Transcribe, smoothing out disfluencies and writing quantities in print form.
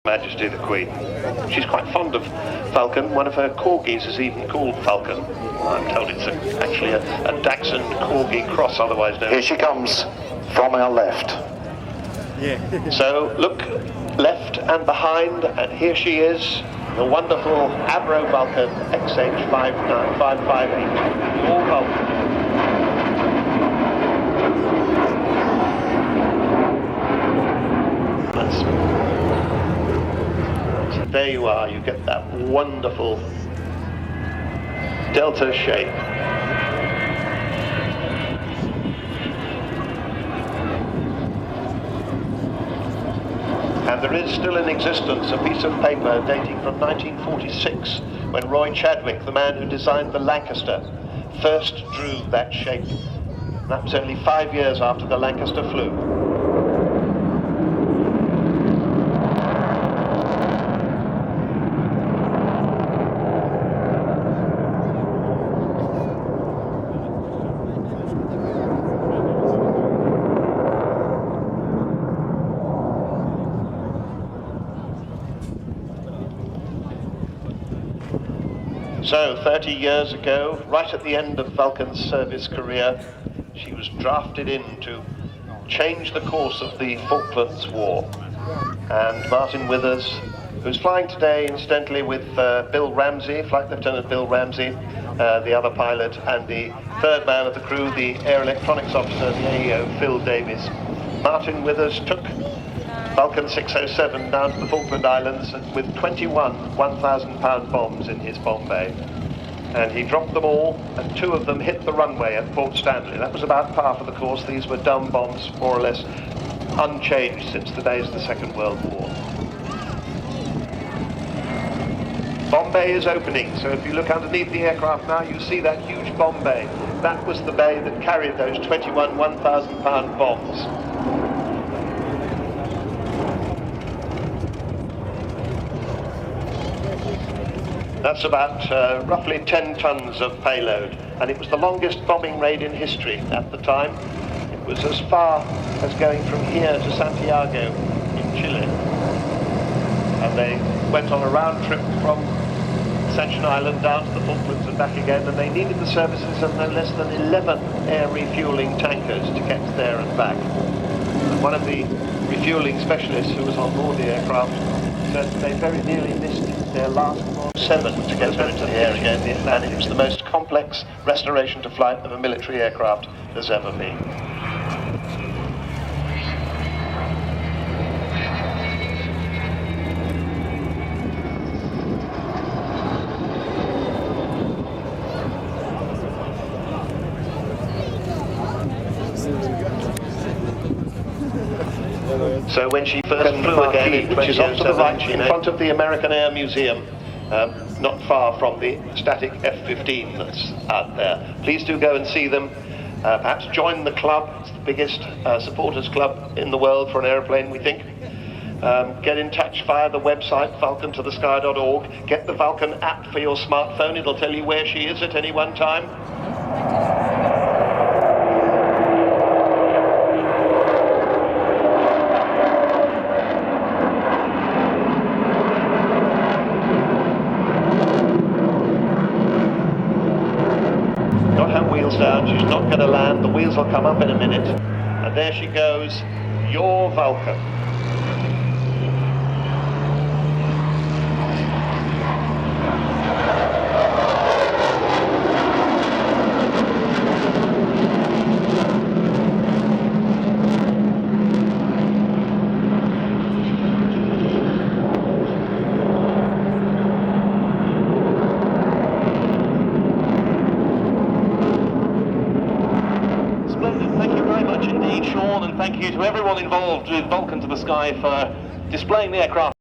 Majesty the Queen. She's quite fond of Vulcan. One of her corgis is even called Vulcan. I'm told it's actually a Dachshund corgi cross, otherwise known. Here she comes from our left. Yeah. So look left and behind, and here she is, the wonderful Avro Vulcan XH558. All Vulcan. There you are, you get that wonderful delta shape. And there is still in existence a piece of paper dating from 1946 when Roy Chadwick, the man who designed the Lancaster, first drew that shape. And that was only 5 years after the Lancaster flew. So 30 years ago, right at the end of Vulcan's service career, she was drafted in to change the course of the Falklands War. And Martin Withers, who's flying today incidentally with Bill Ramsey, Flight Lieutenant Bill Ramsey, the other pilot, and the third man of the crew, the Air Electronics Officer, the AEO, Phil Davies. Martin Withers took Vulcan 607 down to the Falkland Islands with 21 1,000-pound bombs in his bomb bay. And he dropped them all, and 2 of them hit the runway at Port Stanley. That was about par for the course. These were dumb bombs, more or less unchanged since the days of the Second World War. Bomb bay is opening, so if you look underneath the aircraft now, you see that huge bomb bay. That was the bay that carried those 21 1,000-pound bombs. That's about roughly 10 tons of payload, and it was the longest bombing raid in history at the time. It was as far as going from here to Santiago in Chile, and they went on a round trip from Ascension Island down to the Falklands and back again, and they needed the services of no less than 11 air refueling tankers to get there and back. And one of the refueling specialists who was on board the aircraft said they very nearly missed their last 7 to get her into the air again, and it was the most complex restoration to flight of a military aircraft there's ever been. So when she first flew again, which is off to the right, in front of the American Air Museum, not far from the static F-15 that's out there. Please do go and see them. Perhaps join the club. It's the biggest supporters club in the world for an aeroplane, we think. Get in touch via the website, vulcantothesky.org. Get the Vulcan app for your smartphone. It'll tell you where she is at any one time. Down, she's not going to land, the wheels will come up in a minute, and there she goes, your Vulcan. Thank you to everyone involved with Vulcan to the Sky for displaying the aircraft.